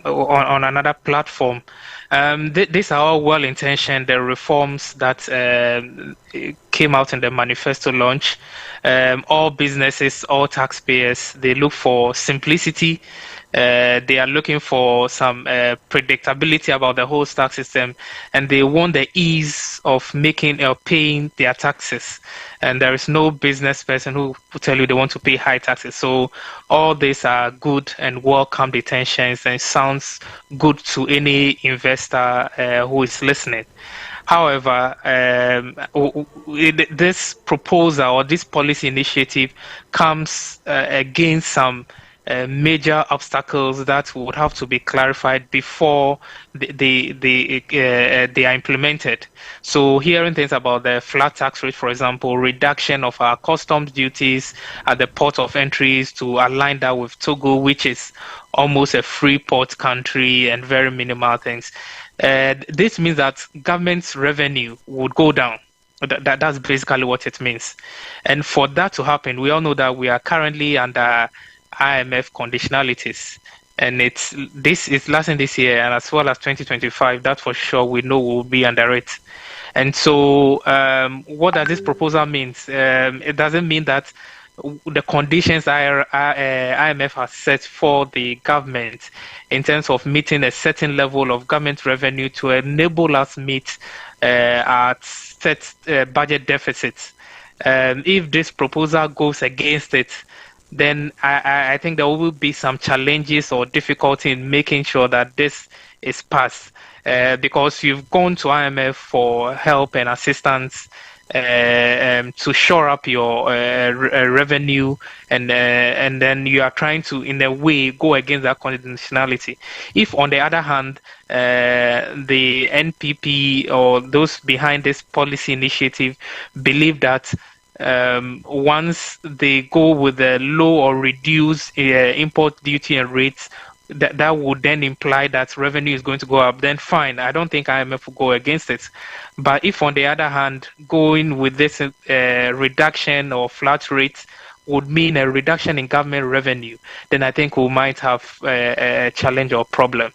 Speaker 10: on another platform, these are all well-intentioned, the reforms that came out in the manifesto launch. All businesses, all taxpayers, they look for simplicity. They are looking for some predictability about the whole tax system, and they want the ease of making or paying their taxes. And there is no business person who will tell you they want to pay high taxes. So all these are good and welcome intentions, and sounds good to any investor who is listening. However, this proposal or this policy initiative comes against some major obstacles that would have to be clarified before they are implemented. So hearing things about the flat tax rate, for example, reduction of our customs duties at the port of entries to align that with Togo, which is almost a free port country, and very minimal things. This means that government's revenue would go down. That's basically what it means. And for that to happen, we all know that we are currently under IMF conditionalities, and this is lasting this year and as well as 2025. That for sure we know will be under it. And so what does this proposal mean? It doesn't mean that the conditions IMF has set for the government in terms of meeting a certain level of government revenue to enable us meet our set budget deficits. If this proposal goes against it, then I think there will be some challenges or difficulty in making sure that this is passed, because you've gone to IMF for help and assistance to shore up your revenue, and then you are trying to, in a way, go against that conditionality. If, on the other hand, the NPP or those behind this policy initiative believe that once they go with a low or reduced import duty and rates, that would then imply that revenue is going to go up, then fine. I don't think IMF will go against it. But if, on the other hand, going with this reduction or flat rates would mean a reduction in government revenue, then I think we might have a challenge or problem.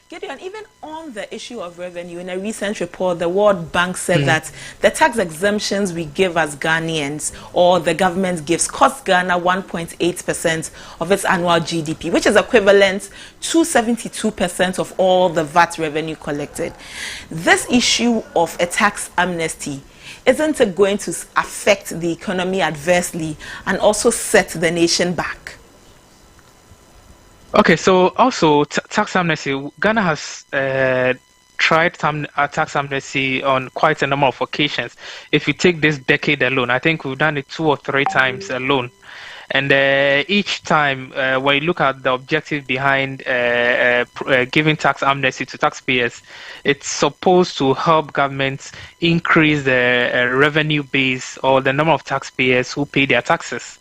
Speaker 1: Gideon, even on the issue of revenue, in a recent report, the World Bank said that the tax exemptions we give as Ghanaians, or the government gives, cost Ghana 1.8% of its annual GDP, which is equivalent to 72% of all the VAT revenue collected. This issue of a tax amnesty, isn't it going to affect the economy adversely and also set the nation back?
Speaker 10: Okay, so also tax amnesty. Ghana has tried tax amnesty on quite a number of occasions. If you take this decade alone, I think we've done it 2 or 3 times alone. And each time, when you look at the objective behind giving tax amnesty to taxpayers, it's supposed to help governments increase the revenue base or the number of taxpayers who pay their taxes.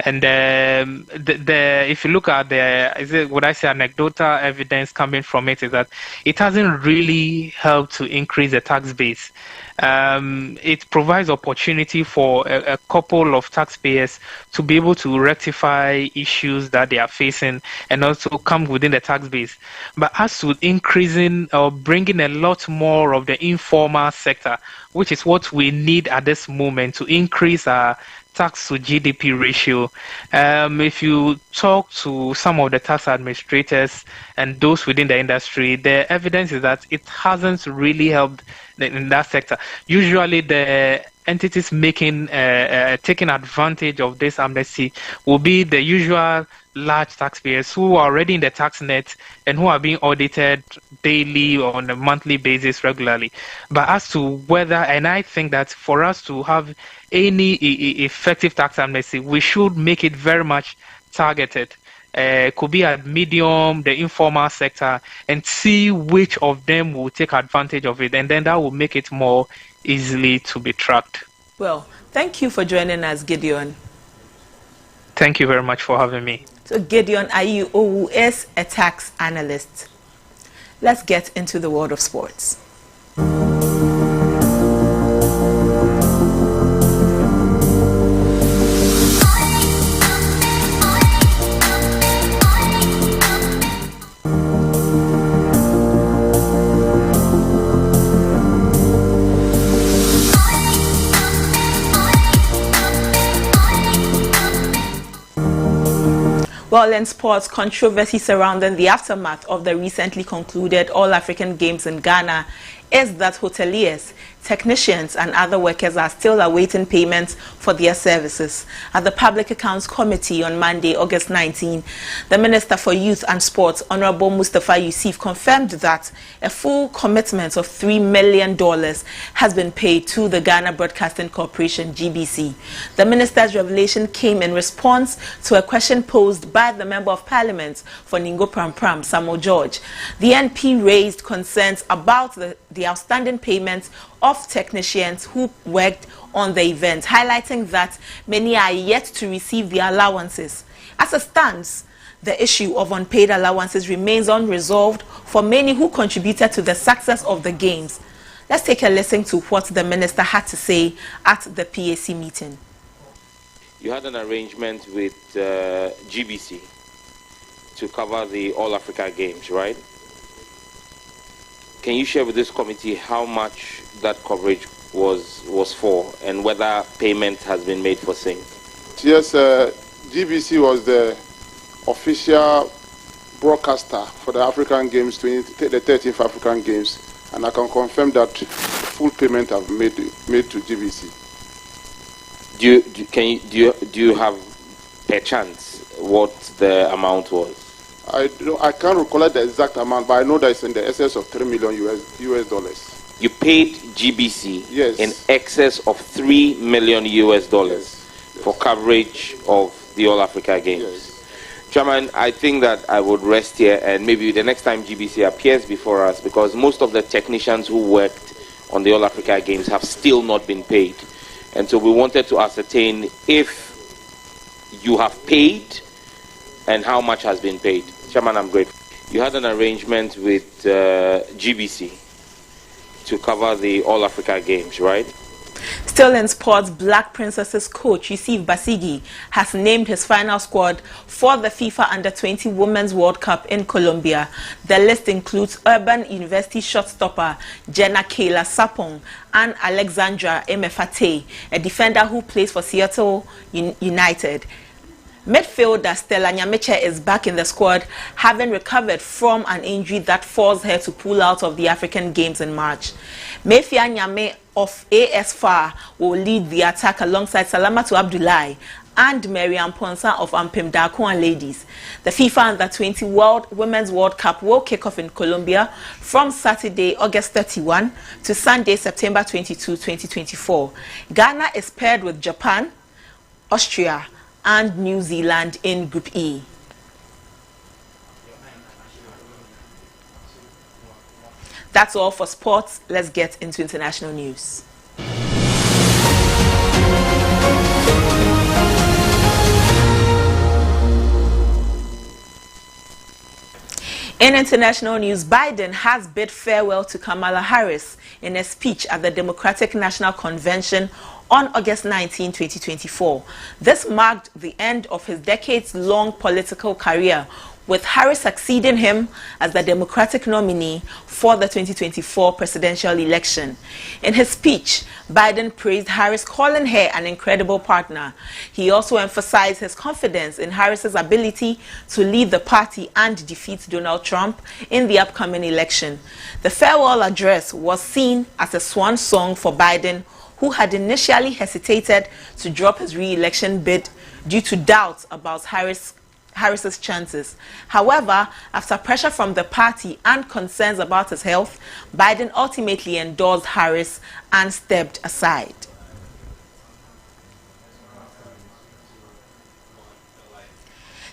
Speaker 10: And if you look at anecdotal evidence coming from it, is that it hasn't really helped to increase the tax base. It provides opportunity for a couple of taxpayers to be able to rectify issues that they are facing and also come within the tax base. But as to increasing or bringing a lot more of the informal sector, which is what we need at this moment to increase our tax to GDP ratio. If you talk to some of the tax administrators and those within the industry, the evidence is that it hasn't really helped in that sector. Usually the entities taking advantage of this amnesty will be the usual large taxpayers who are already in the tax net and who are being audited daily or on a monthly basis regularly. But as to whether, and I think that for us to have any effective tax amnesty, we should make it very much targeted. Could be at medium, the informal sector, and see which of them will take advantage of it, and then that will make it more easily to be tracked.
Speaker 1: Well, thank you for joining us, Gideon.
Speaker 10: Thank you very much for having me.
Speaker 1: So Gideon Ayu Owu is a tax analyst. Let's get into the world of sports. Well, in sports, controversy surrounding the aftermath of the recently concluded All-African Games in Ghana is that hoteliers, technicians and other workers are still awaiting payments for their services. At the Public Accounts Committee on Monday, August 19, the Minister for Youth and Sports, Honorable Mustafa Yusuf, confirmed that a full commitment of $3 million has been paid to the Ghana Broadcasting Corporation, GBC. The Minister's revelation came in response to a question posed by the Member of Parliament for Ningo Pram, Samuel George. The NP raised concerns about the outstanding payments of technicians who worked on the event, highlighting that many are yet to receive their allowances. As it stands, the issue of unpaid allowances remains unresolved for many who contributed to the success of the games. Let's take a listen to what the minister had to say at the PAC meeting.
Speaker 11: You had an arrangement with GBC to cover the All-Africa Games, right? Can you share with this committee how much that coverage was for and whether payment has been made for same?
Speaker 12: Yes, GBC was the official broadcaster for the African Games, the 13th African Games, and I can confirm that full payment have made to GBC.
Speaker 11: Do you have a chance what the amount was?
Speaker 12: I can't recall the exact amount, but I know that it's in the excess of $3 million US dollars.
Speaker 11: You paid GBC
Speaker 12: yes.
Speaker 11: in excess of $3 million US dollars for coverage of the All Africa Games.
Speaker 12: Yes.
Speaker 11: Chairman, I think that I would rest here and maybe the next time GBC appears before us, because most of the technicians who worked on the All Africa Games have still not been paid. And so we wanted to ascertain if you have paid and how much has been paid. Chairman, I'm grateful. You had an arrangement with GBC to cover the All Africa Games, right?
Speaker 1: Still in sports, Black Princesses coach Yusuf Basigi has named his final squad for the FIFA Under-20 Women's World Cup in Colombia. The list includes Urban University shotstopper Jenna Kayla Sapong and Alexandra Emefate, a defender who plays for Seattle United. Midfielder Stella Nyameche is back in the squad, having recovered from an injury that forced her to pull out of the African Games in March. Mefia Nyame of AS FAR will lead the attack alongside Salamatu Abdullahi and Mariam Ponsa of Ampem Dkong ladies. The FIFA Under-20 Women's World Cup will kick off in Colombia from Saturday, August 31 to Sunday, September 22, 2024. Ghana is paired with Japan, Austria, and New Zealand in Group E. That's all for sports. Let's get into international news. In international news, Biden has bid farewell to Kamala Harris in a speech at the Democratic National Convention on August 19, 2024. This marked the end of his decades-long political career, with Harris succeeding him as the Democratic nominee for the 2024 presidential election. In his speech, Biden praised Harris, calling her an incredible partner. He also emphasized his confidence in Harris's ability to lead the party and defeat Donald Trump in the upcoming election. The farewell address was seen as a swan song for Biden, who had initially hesitated to drop his re-election bid due to doubts about Harris's chances. However, after pressure from the party and concerns about his health, Biden ultimately endorsed Harris and stepped aside.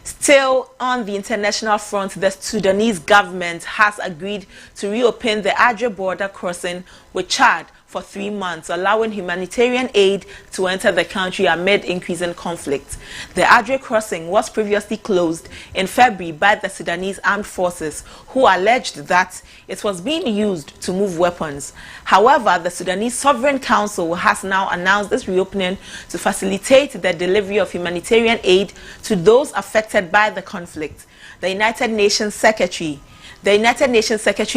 Speaker 1: Still on the international front, the Sudanese government has agreed to reopen the Adre border crossing with Chad for 3 months, allowing humanitarian aid to enter the country amid increasing conflict. The Adre crossing was previously closed in February by the Sudanese armed forces, who alleged that it was being used to move weapons. However, the Sudanese Sovereign Council has now announced this reopening to facilitate the delivery of humanitarian aid to those affected by the conflict. The United Nations Secretary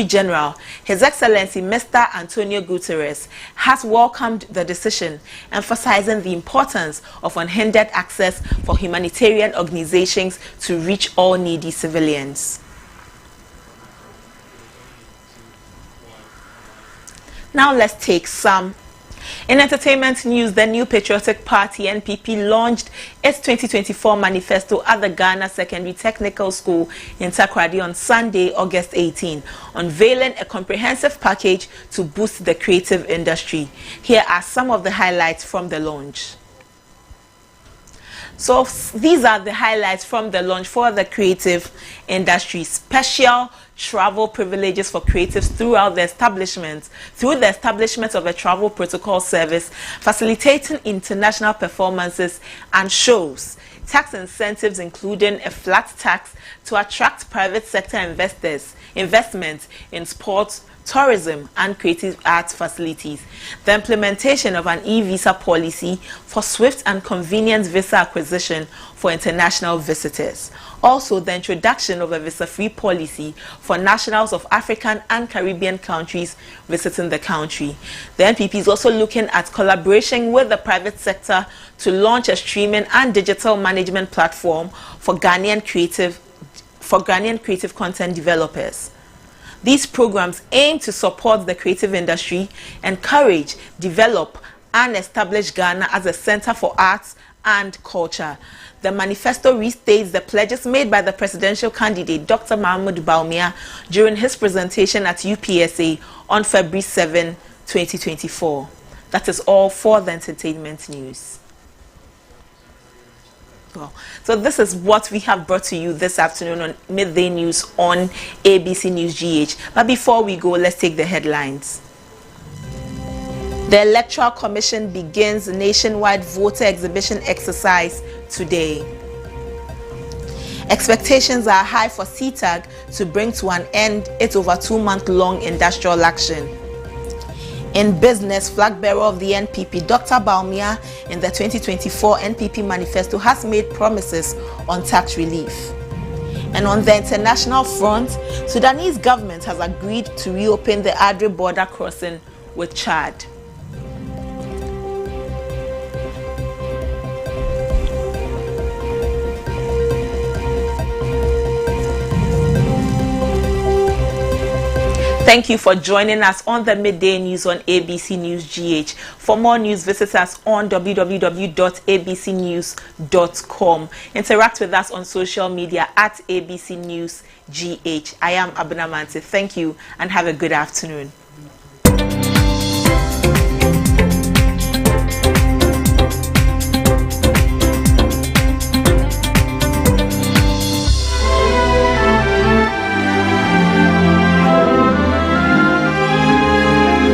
Speaker 1: General, His Excellency Mr. Antonio Guterres, has welcomed the decision, emphasizing the importance of unhindered access for humanitarian organizations to reach all needy civilians. Now let's take some. In entertainment news, the New Patriotic Party (NPP) launched its 2024 manifesto at the Ghana Secondary Technical School in Takoradi on Sunday, August 18, unveiling a comprehensive package to boost the creative industry. Here are some of the highlights from the launch. So these are the highlights from the launch for the creative industry. Special travel privileges for creatives throughout the establishment, through the establishment of a travel protocol service, facilitating international performances and shows. Tax incentives, including a flat tax to attract private sector investment in sports, tourism, and creative arts facilities. The implementation of an e-visa policy for swift and convenient visa acquisition for international visitors. Also, the introduction of a visa-free policy for nationals of African and Caribbean countries visiting the country. The NPP is also looking at collaboration with the private sector to launch a streaming and digital management platform for Ghanaian creative content developers. These programs aim to support the creative industry, encourage, develop, and establish Ghana as a center for arts and culture. The manifesto restates the pledges made by the presidential candidate Dr. Mahmoud Bawumia during his presentation at UPSA on February 7, 2024. That is all for the entertainment news. So this is what we have brought to you this afternoon on Midday News on ABC News GH. But before we go, let's take the headlines. The Electoral Commission begins nationwide voter exhibition exercise today. Expectations are high for CTAG to bring to an end its over 2-month-long industrial action. In business, flag bearer of the NPP, Dr. Baumia, in the 2024 NPP manifesto has made promises on tax relief. And on the international front, Sudanese government has agreed to reopen the Adre border crossing with Chad. Thank you for joining us on the Midday News on ABC News GH. For more news, visit us on www.abcnews.com. Interact with us on social media at ABC News GH. I am Abuna Mante. Thank you and have a good afternoon.